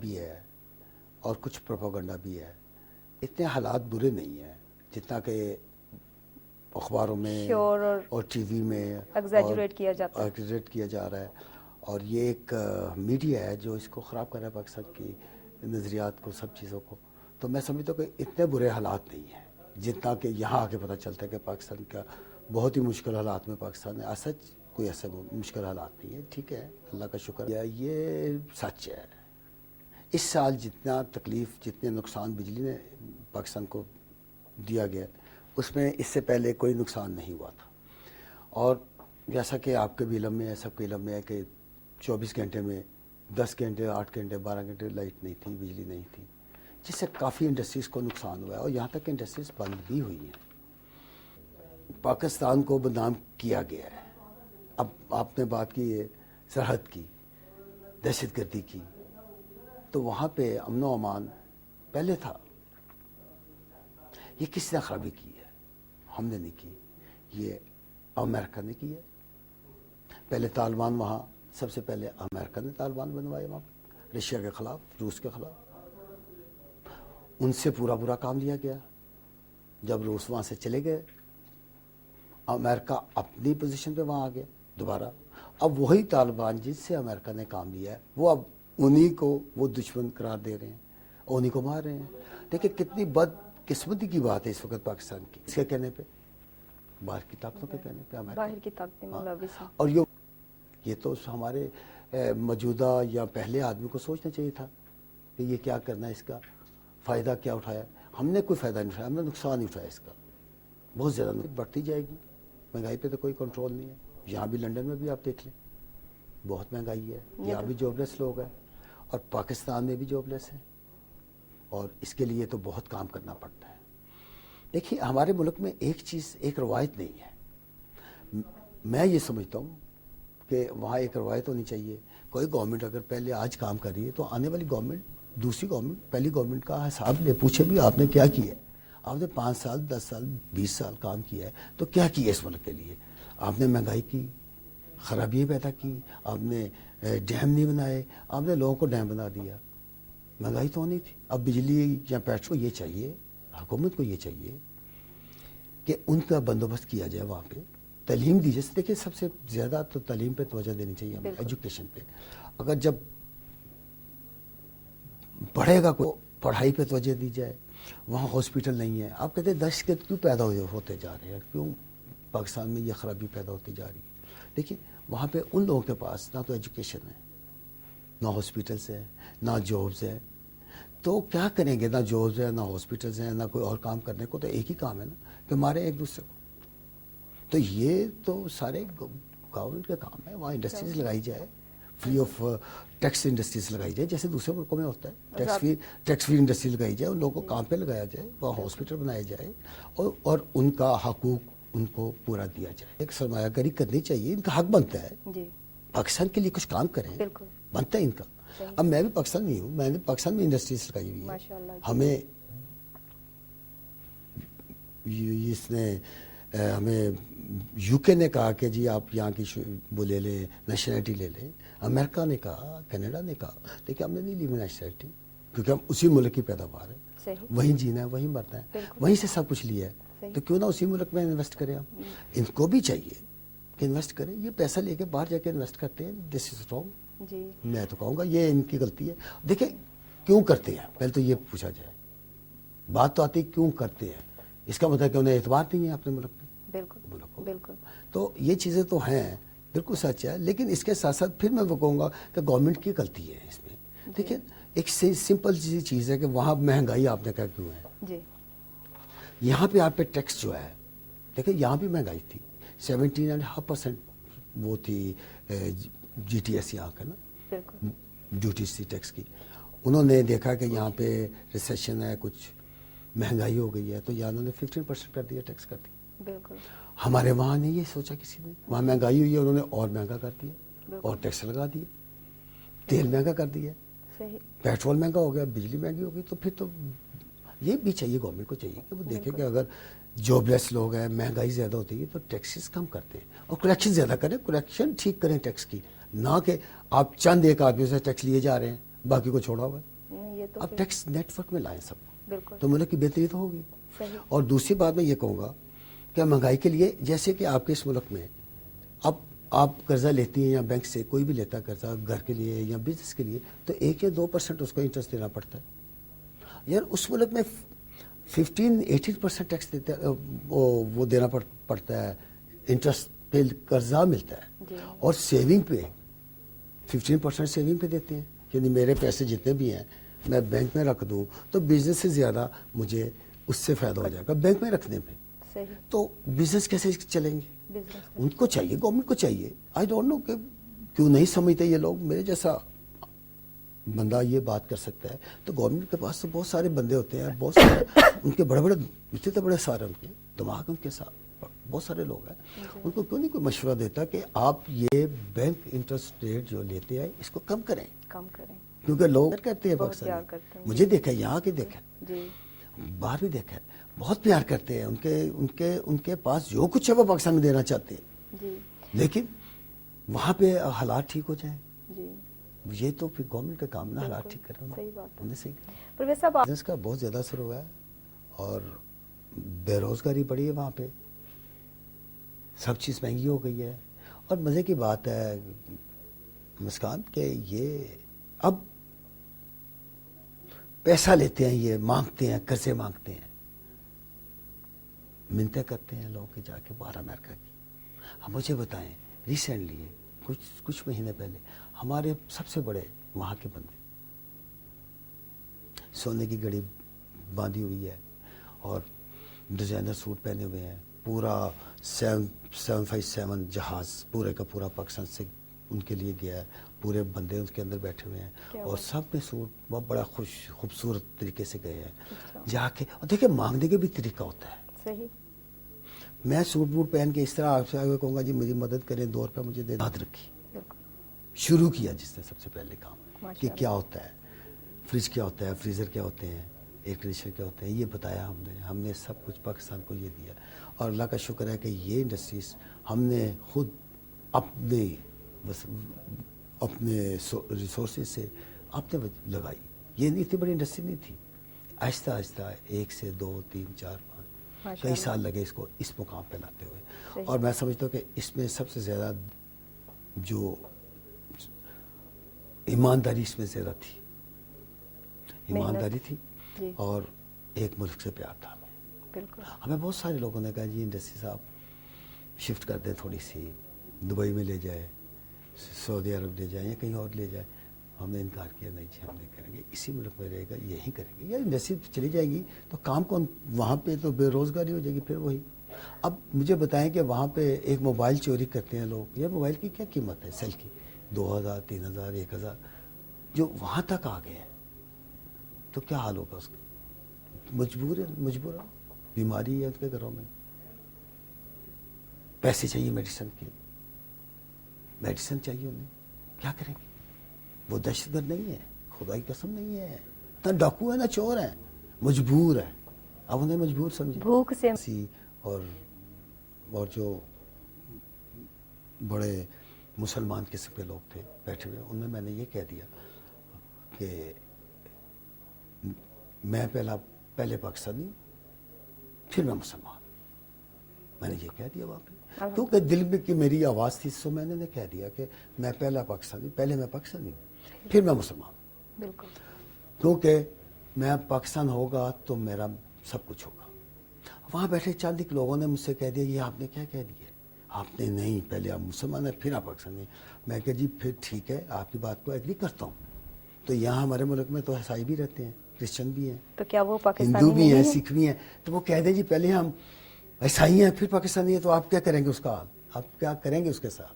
بھی ہے اور کچھ پروپیگنڈا بھی ہے. اتنے حالات برے نہیں ہیں جتنا کہ اخباروں میں اور ٹی وی میں ایگزیجریٹ کیا جا رہا ہے. اور یہ ایک میڈیا ہے جو اس کو خراب کر رہا ہے پاکستان کی نظریات کو, سب چیزوں کو. تو میں سمجھتا ہوں کہ اتنے برے حالات نہیں ہیں جتنا کہ یہاں آ کے پتہ چلتا ہے کہ پاکستان کا بہت ہی مشکل حالات میں پاکستان ہے. سچ کوئی ایسے مشکل حالات نہیں ہے, ٹھیک ہے, اللہ کا شکر ہے, یہ سچ ہے. اس سال جتنا تکلیف, جتنے نقصان بجلی نے پاکستان کو دیا گیا اس میں اس سے پہلے کوئی نقصان نہیں ہوا تھا. اور جیسا کہ آپ کے بھی علم میں ہے, سب کے علم میں ہے کہ 24 گھنٹے میں 10 گھنٹے, 8 گھنٹے, 12 گھنٹے لائٹ نہیں تھی, بجلی نہیں تھی, جس سے کافی انڈسٹریز کو نقصان ہوا ہے. اور یہاں تک کہ انڈسٹریز بند بھی ہوئی ہیں. پاکستان کو بدنام کیا گیا ہے. اب آپ نے بات کی ہے سرحد کی, دہشت گردی کی, تو وہاں پہ امن و امان پہلے تھا. یہ کس نے خرابی کی ہے؟ ہم نے نہیں کی, یہ امریکہ نے کی ہے. پہلے طالبان وہاں, سب سے پہلے امریکہ نے طالبان بنوائے وہاں پہ, رشیا کے خلاف, روس کے خلاف. ان سے پورا کام لیا گیا. جب روس وہاں سے چلے گئے, امریکہ اپنی پوزیشن پہ وہاں آ گیا دوبارہ. اب وہی طالبان جس سے امریکہ نے کام لیا ہے وہ اب انہی کو وہ دشمن قرار دے رہے ہیں, انہی کو مار رہے ہیں. دیکھیں کتنی بد قسمتی کی بات ہے اس وقت پاکستان کی. اس کے کہنے پہ, باہر کی طاقتوں کے کہنے پہ, باہر کی طاقتیں. اور یہ تو ہمارے موجودہ یا پہلے آدمی کو سوچنا چاہیے تھا کہ یہ کیا کرنا ہے, اس کا فائدہ کیا اٹھایا. ہم نے کوئی فائدہ نہیں اٹھایا, ہم نے نقصان ہی اٹھایا. اس کا بہت زیادہ بڑھتی جائے گی. مہنگائی پہ تو کوئی کنٹرول نہیں ہے. یہاں بھی لنڈن میں بھی آپ دیکھ لیں بہت مہنگائی ہے, یہاں بھی جاب لیس لوگ ہیں, اور پاکستان میں بھی جاب لیس ہیں. اور اس کے لیے تو بہت کام کرنا پڑتا ہے. دیکھیے ہمارے ملک میں ایک چیز, ایک روایت نہیں ہے. میں یہ سمجھتا ہوں کہ وہاں ایک روایت ہونی چاہیے. کوئی گورنمنٹ اگر پہلے آج کام کر رہی ہے تو آنے والی گورنمنٹ, دوسری گورنمنٹ, پہلی گورنمنٹ کا حساب لے, پوچھے بھی آپ نے کیا کیا ہے. آپ نے 5 سال, 10 سال, 20 سال کام کیا ہے تو کیا کیا اس ملک کے لیے. آپ نے مہنگائی کی, خرابیاں پیدا کی, آپ نے ڈیم نہیں بنائے, آپ نے لوگوں کو ڈیم بنا دیا. مہنگائی تو نہیں تھی. اب بجلی یا پیٹرول, یہ چاہیے حکومت کو, یہ چاہیے کہ ان کا بندوبست کیا جائے وہاں پہ. تعلیم دی جائے. دیکھیں سب سے زیادہ تو تعلیم پہ توجہ دینی چاہیے ہمیں, ایجوکیشن پہ. اگر جب پڑھے گا کو پڑھائی پہ توجہ دی جائے. وہاں ہاسپٹل نہیں ہے. آپ کہتے ہیں دہشت گرد کیوں پیدا ہوتے جا رہے ہیں, کیوں پاکستان میں یہ خرابی پیدا ہوتی جا رہی ہے. دیکھیے وہاں پہ ان لوگوں کے پاس نہ تو ایجوکیشن ہے, نہ ہاسپٹلس ہے, نہ جابز ہے. تو کیا کریں گے؟ نہ جابز ہے, نہ ہاسپٹلس ہیں, نہ کوئی اور کام کرنے کو. تو ایک ہی کام ہے نا کہ مارے ایک دوسرے کو. تو یہ تو سارے گورنمنٹ کا کام ہے. وہاں انڈسٹریز لگائی جائے, فری آف ٹیکس انڈسٹریز لگائی جائے, جیسے دوسرے ملکوں میں ہوتا ہے. ٹیکس فری انڈسٹری لگائی جائے, ان لوگوں کو کام پہ لگایا جائے, وہاں ہاسپٹل بنائے جائے, اور ان کا حقوق ان کو پورا دیا جائے. ایک سرمایہ کاری کرنی چاہیے, ان کا حق بنتا ہے. پاکستان کے لیے کچھ کام کریں, بنتا ہے ان کا. اب میں بھی پاکستان میں ہوں, میں نے پاکستان میں انڈسٹریز لگائی ہوئی ہے. ہمیں اس نے ہمیں یو کے نے کہا کہ جی آپ یہاں کی وہ لے لیں, نیشنلٹی لے لیں. امریکہ نے کہا, کینیڈا نے کہا. دیکھیں ہم نے نہیں لی نیشنلٹی, کیونکہ ہم اسی ملک کی پیداوار ہے, وہیں جینا ہے, وہیں مرنا ہے, وہیں سے سب کچھ لیا ہے. تو کیوں نہ اسی ملک میں انویسٹ کریں ہم. ان کو بھی چاہیے کہ انویسٹ کریں. یہ پیسہ لے کے باہر جا کے انویسٹ کرتے ہیں, دس از رانگ. میں تو کہوں گا یہ ان کی غلطی ہے. دیکھیں کیوں کرتے ہیں, پہلے تو یہ پوچھا جائے. بات تو آتی کیوں کرتے ہیں, اس کا مطلب کہ انہیں اعتبار نہیں ہے اپنے ملک میں. بالکل. تو یہ چیزیں تو ہیں, بالکل سچ ہے. لیکن اس کے ساتھ ساتھ پھر میں وہ کہوں گا کہ گورنمنٹ کی غلطی ہے اس میں. دیکھیں ایک سمپل سی چیز ہے کہ وہاں مہنگائی آپ نے کہا کیوں ہے. یہاں پہ آپ پہ ٹیکس جو ہے, دیکھیں یہاں بھی مہنگائی تھی. 17.5% وہ تھی جی ٹی ایس یہاں کا نا, ڈیوٹیز تھی ٹیکس کی. انہوں نے دیکھا کہ یہاں پہ ریسیشن ہے, کچھ مہنگائی ہو گئی ہے, تو یہاں انہوں نے 15% کر دیا, ٹیکس کر دیا. ہمارے وہاں نہیں یہ سوچا کسی نے. وہاں مہنگائی ہوئی ہے, انہوں نے اور مہنگا کر دیا, اور ٹیکس لگا دیے, تیل مہنگا کر دیا, پیٹرول مہنگا ہو گیا, بجلی مہنگی ہو گئی. تو پھر تو یہ بھی چاہیے, گورنمنٹ کو چاہیے کہ وہ دیکھے کہ اگر جاب لیس لوگ ہیں, مہنگائی زیادہ ہوتی ہے, تو ٹیکسز کم کرتے ہیں اور کلیکشن زیادہ کریں. کلیکشن ٹھیک کریں ٹیکس کی, نہ کہ آپ چند ایک آدمی سے ٹیکس لیے جا رہے ہیں, باقی کو چھوڑا ہوا ہے. نہیں، یہ تو اب پھر- ٹیکس نیٹ ورک میں لائیں سب کو, بالکل تو ملک کی بہتری تو ہوگی. صحیح. اور دوسری بات میں یہ کہوں گا کہ مہنگائی کے لیے, جیسے کہ آپ کے اس ملک میں اب آپ قرضہ لیتی ہیں یا بینک سے کوئی بھی لیتا ہے قرضہ گھر کے لیے یا بزنس کے لیے, تو 1 یا 2% اس کو انٹرسٹ دینا پڑتا ہے. یار اس ملک میں 15-18% ٹیکس دیتا ہے, وہ دینا پڑتا ہے, انٹرسٹ پہ قرضہ ملتا ہے. جی. اور سیونگ پہ 15% سیونگ پہ دیتے ہیں. یعنی میرے پیسے جتنے بھی ہیں میں بینک میں رکھ دوں تو بزنس سے زیادہ مجھے اس سے فائدہ ہو جائے گا بینک میں رکھنے پہ. صحیح. تو بزنس کیسے چلیں گے؟ بزنس ان کو چاہیے, گورنمنٹ کو چاہیے. آئی ڈونٹ نو کہ کیوں نہیں سمجھتے یہ لوگ. میرے جیسا بندہ یہ بات کر سکتا ہے, تو گورنمنٹ کے پاس تو بہت سارے بندے ہوتے ہیں, بہت سارے ان کے بڑے بڑے اتنے بڑے سارے ان کے دماغ, ان کے ساتھ بہت سارے لوگ ہیں. ان کو کیوں نہیں کوئی مشورہ دیتا کہ آپ یہ بینک انٹرسٹ ریٹ جو لیتے ہیں اس کو کم کریں, کم کریں. کیونکہ لوگ کرتے ہیں بہت پیار پاکستان کرتے ہیں. مجھے دیکھا, یہاں کے دیکھا, جی. باہر بھی دیکھا ہے, بہت پیار کرتے ہیں. ان کے پاس جو کچھ ہے وہ پاکستان میں دینا چاہتے ہیں, جی. لیکن وہاں پہ حالات ٹھیک ہو جائیں. جی. یہ تو پھر گورنمنٹ کا کام نا, حالات بالکل. ٹھیک کرنا. صحیح بات ہے. انہوں نے صحیح کہا. پروفیسر صاحب آپ- بزنس کا بہت زیادہ اثر ہوا ہے اور بے روزگاری بڑھی ہے وہاں پہ, سب چیز مہنگی ہو گئی ہے. اور مزے کی بات ہے مسکان کہ یہ اب پیسہ لیتے ہیں, یہ مانگتے ہیں, قرضے مانگتے ہیں, منتیں کرتے ہیں لوگ کے جا کے باہر امریکہ کی. اب مجھے بتائیں, ریسنٹلی کچھ مہینے پہلے ہمارے سب سے بڑے وہاں کے بندے سونے کی گھڑی باندھی ہوئی ہے اور ڈیزائنر سوٹ پہنے ہوئے ہیں, پورا 757 جہاز پورے کا پورا پاکستان سے ان کے لیے گیا ہے, پورے بندے اس کے اندر بیٹھے ہوئے ہیں اور سب میں سوٹ بہت بڑا خوبصورت طریقے سے گئے ہیں جا کے. اور دیکھیں مانگنے کا بھی طریقہ ہوتا ہے. صحیح. میں سوٹ بوٹ پہن کے اس طرح آپ سے آگے کہوں گا جی میری مدد کریں, 2 روپے مجھے دے, یاد رکھی. بالکل. شروع کیا جس نے سب سے پہلے کام کہ ماشاءاللہ. کیا ہوتا ہے, فریج کیا ہوتا ہے, فریزر کیا ہوتے ہیں, ایئر کنڈیشنر کیا ہوتے ہیں, یہ بتایا ہم نے سب کچھ پاکستان کو یہ دیا. اور اللہ کا شکر ہے کہ یہ انڈسٹریز ہم نے خود اپنے ریسورسز سے آپ نے لگائی. یہ اتنی بڑی انڈسٹری نہیں تھی. آہستہ آہستہ 1 سے 2 3 4 5 کئی سال لگے اس کو اس مقام پہ لاتے ہوئے. اور میں سمجھتا ہوں کہ اس میں سب سے زیادہ جو ایمانداری اس میں زیادہ تھی, ایمانداری تھی اور ایک ملک سے پیار تھا. بالکل. ہمیں بہت سارے لوگوں نے کہا جی انڈسٹری صاحب شفٹ کر دیں, تھوڑی سی دبئی میں لے جائے, سعودی عرب لے جائیں یا کہیں اور لے جائے. ہم نے انکار کیا, نہیں جی ہم نہیں کریں گے, اسی ملک میں رہے گا, یہی کریں گے. یا انڈسٹری چلی جائے گی تو کام کون, وہاں پہ تو بے روزگاری ہو جائے گی پھر وہی. اب مجھے بتائیں کہ وہاں پہ ایک موبائل چوری کرتے ہیں لوگ, یہ موبائل کی کیا قیمت ہے سیل کی, 2000 3000 1000, جو وہاں تک آ گئے ہیں تو کیا حال ہوگا اس کا. مجبور ہے, بیماری ہے ان کے گھروں میں, پیسے چاہیے میڈیسن کے, میڈیسن چاہیے انہیں, کیا کریں گے. وہ دہشت گرد نہیں ہے, خدا کی قسم نہیں ہے, نہ ڈاکو ہے نہ چور ہے, مجبور ہے. اب انہیں مجبور سمجھے. بھوک سے اور جو بڑے مسلمان قسم کے لوگ تھے بیٹھے ہوئے, ان میں نے یہ کہہ دیا کہ میں پہلے پاکستانی پھر میں مسلمان. میں نے یہ کہہ دیا وہاں پہ, کیونکہ دل میں کی میری آواز تھی, سو میں نے کہہ دیا کہ میں پہلے میں پاکستانی ہوں پھر میں مسلمان. بالکل. کیونکہ میں پاکستان ہوگا تو میرا سب کچھ ہوگا. وہاں بیٹھے چند ایک لوگوں نے مجھ سے کہہ دیا یہ آپ نے کیا کہہ دیا, آپ نے نہیں, پہلے آپ مسلمان ہیں پھر آپ پاکستانی. میں کہا جی پھر ٹھیک ہے, آپ کی بات کو ایگری کرتا ہوں. تو یہاں ہمارے ملک میں تو عیسائی بھی رہتے ہیں, کرسچن بھی ہیں, تو کیا وہ پاکستانی ہندو بھی ہیں, نہیں سکھ بھی ہیں. تو وہ کہہ دیں جی پہلے ہم عیسائی ہیں پھر پاکستانی ہیں, تو آپ کیا کریں گے اس کا, آپ کیا کریں گے اس کے ساتھ.